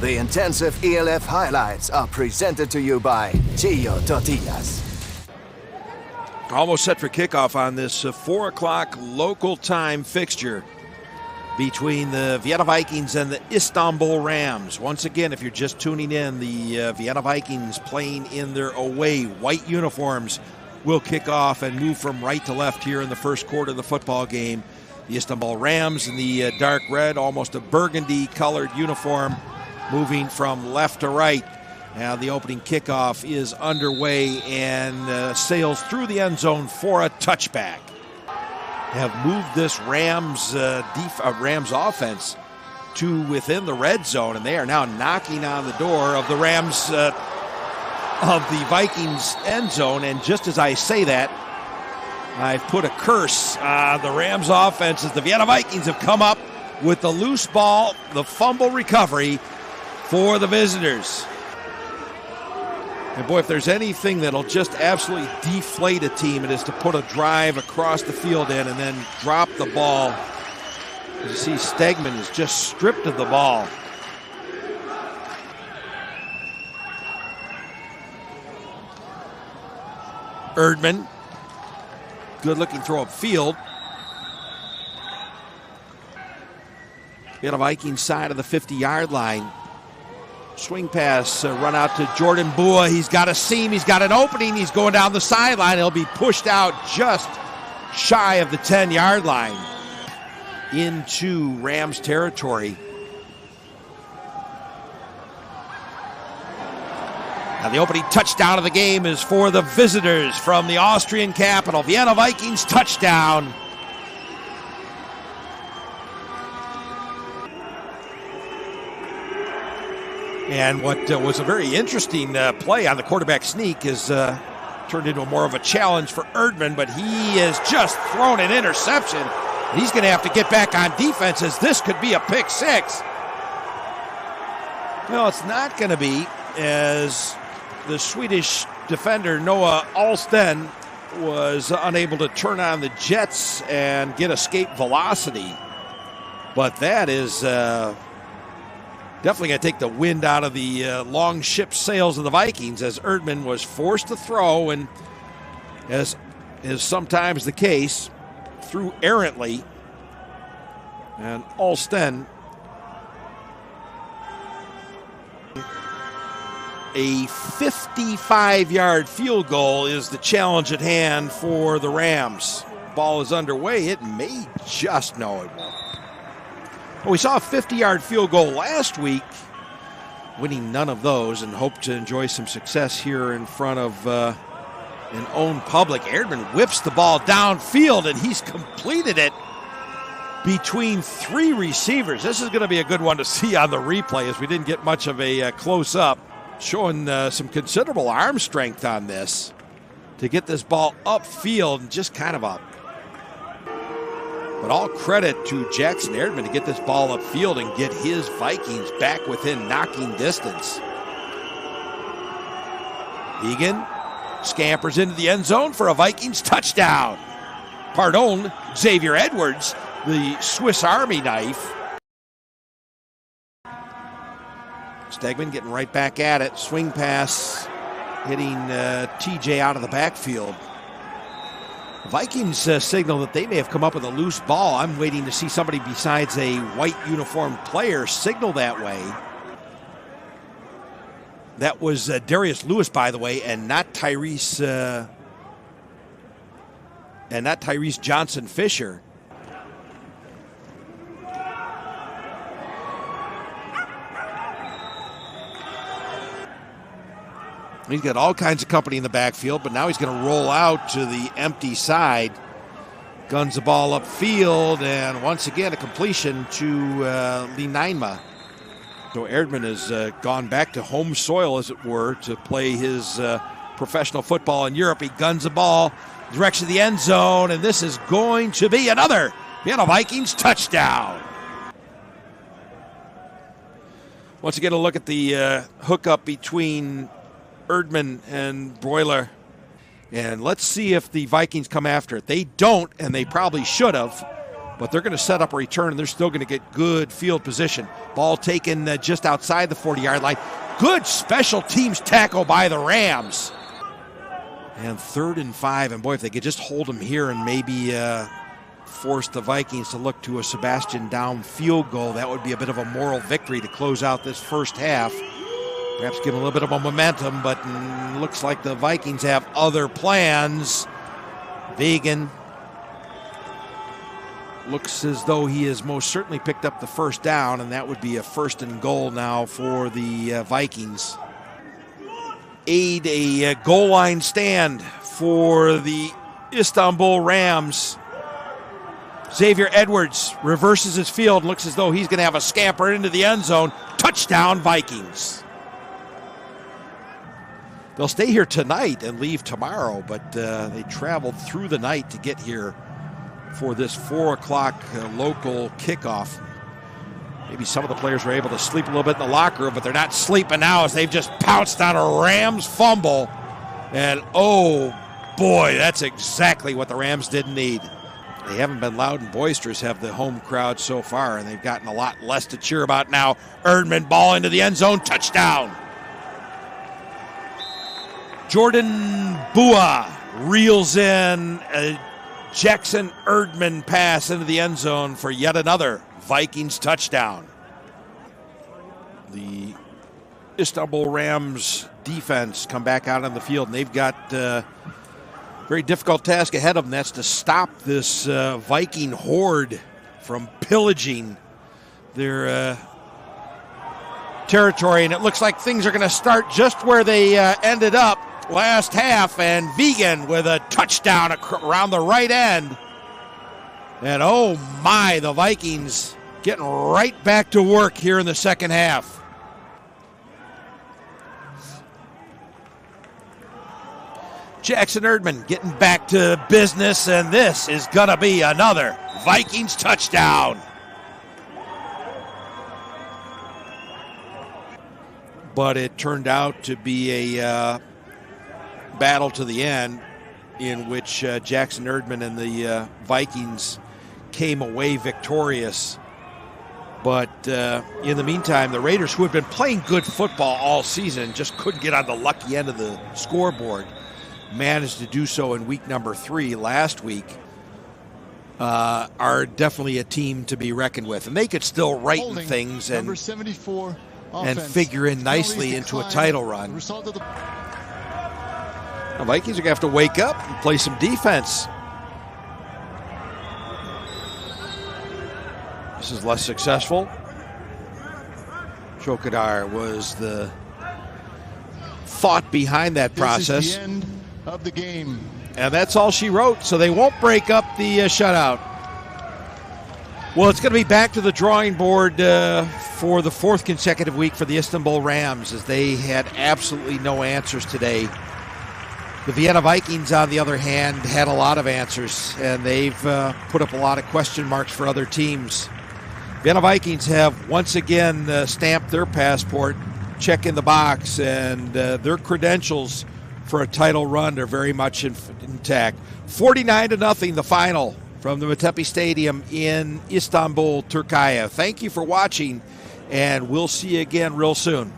The intensive ELF highlights are presented to you by Chio Tortillas. Almost set for kickoff on this 4 o'clock local time fixture between the Vienna Vikings and the Istanbul Rams. Once again, if you're just tuning in, the Vienna Vikings playing in their away white uniforms will kick off and move from right to left here in the first quarter of the football game. The Istanbul Rams in the dark red, almost a burgundy colored uniform, moving from left to right. Now the opening kickoff is underway and sails through the end zone for a touchback. Have moved this Rams offense to within the red zone, and they are now knocking on the door of the Rams of the Vikings end zone. And just as I say that, I've put a curse on the Rams offense as the Vienna Vikings have come up with the loose ball, the fumble recovery for the visitors. And boy, if there's anything that'll just absolutely deflate a team, it is to put a drive across the field in and then drop the ball. As you see, Stegman is just stripped of the ball. Erdman, good-looking throw upfield. Vienna Vikings side of the 50-yard line. Swing pass, run out to Jordan Bua. He's got a seam, he's got an opening, he's going down the sideline. He'll be pushed out just shy of the 10-yard line into Rams territory. Now the opening touchdown of the game is for the visitors from the Austrian capital. Vienna Vikings touchdown. And what was a very interesting play on the quarterback sneak is turned into more of a challenge for Erdman, but he has just thrown an interception. He's going to have to get back on defense as this could be a pick six. No, it's not going to be, as the Swedish defender Noah Alsten was unable to turn on the jets and get escape velocity. But that is definitely going to take the wind out of the long ship sails of the Vikings, as Erdman was forced to throw, and as is sometimes the case, threw errantly. And Alsten, a 55-yard field goal is the challenge at hand for the Rams. Ball is underway. It may just, no, it won't. Well, we saw a 50-yard field goal last week, winning none of those, and hope to enjoy some success here in front of an own public. Erdman whips the ball downfield, and he's completed it between 3 receivers. This is going to be a good one to see on the replay, as we didn't get much of a close-up, showing some considerable arm strength on this to get this ball upfield, and just kind of a... But all credit to Jackson Erdman to get this ball upfield and get his Vikings back within knocking distance. Egan scampers into the end zone for a Vikings touchdown. Pardon, Xavier Edwards, the Swiss Army knife. Stegman getting right back at it. Swing pass hitting TJ out of the backfield. Vikings signal that they may have come up with a loose ball. I'm waiting to see somebody besides a white uniformed player signal that way. That was Darius Lewis, by the way, and not Tyrese Johnson Fisher. He's got all kinds of company in the backfield, but now he's going to roll out to the empty side. Guns the ball upfield, and once again a completion to Lineinma. So Erdman has gone back to home soil, as it were, to play his professional football in Europe. He guns the ball, direction of the end zone, and this is going to be another Vienna Vikings touchdown. Once again, a look at the hookup between Erdman and Broiler. And let's see if the Vikings come after it. They don't, and they probably should have. but they're going to set up a return, and they're still going to get good field position. Ball taken just outside the 40-yard line. Good special teams tackle by the Rams. And 3rd and 5, and boy, if they could just hold them here and maybe force the Vikings to look to a Sebastian down field goal, that would be a bit of a moral victory to close out this first half. Perhaps give them a little bit of a momentum, but looks like the Vikings have other plans. Vegan looks as though he has most certainly picked up the first down, and that would be a 1st and goal now for the Vikings. A goal line stand for the Istanbul Rams. Xavier Edwards reverses his field, looks as though he's going to have a scamper into the end zone. Touchdown, Vikings. They'll stay here tonight and leave tomorrow, but they traveled through the night to get here for this 4 o'clock local kickoff. Maybe some of the players were able to sleep a little bit in the locker room, but they're not sleeping now as they've just pounced on a Rams fumble. And oh boy, that's exactly what the Rams didn't need. They haven't been loud and boisterous, have the home crowd so far, and they've gotten a lot less to cheer about now. Erdman, ball into the end zone, touchdown. Jordan Bua reels in a Jackson Erdman pass into the end zone for yet another Vikings touchdown. The Istanbul Rams defense come back out on the field, and they've got a very difficult task ahead of them. That's to stop this Viking horde from pillaging their territory, and it looks like things are going to start just where they ended up last half, and Vegan with a touchdown around the right end. And oh my, the Vikings getting right back to work here in the second half. Jackson Erdman getting back to business, and this is going to be another Vikings touchdown. But it turned out to be a battle to the end in which Jackson Erdman and the Vikings came away victorious. But in the meantime, the Raiders, who had been playing good football all season, just couldn't get on the lucky end of the scoreboard, managed to do so in week number 3 last week, are definitely a team to be reckoned with. And they could still righten things and figure in nicely into a title run. The Vikings are going to have to wake up and play some defense. This is less successful. Chokadar was the thought behind that process. This is the end of the game. And that's all she wrote, so they won't break up the shutout. Well, it's going to be back to the drawing board for the 4th consecutive week for the Istanbul Rams, as they had absolutely no answers today. The Vienna Vikings, on the other hand, had a lot of answers, and they've put up a lot of question marks for other teams. Vienna Vikings have once again stamped their passport, check in the box, and their credentials for a title run are very much intact. 49-0, the final from the Metepe Stadium in Istanbul, Turkey. Thank you for watching, and we'll see you again real soon.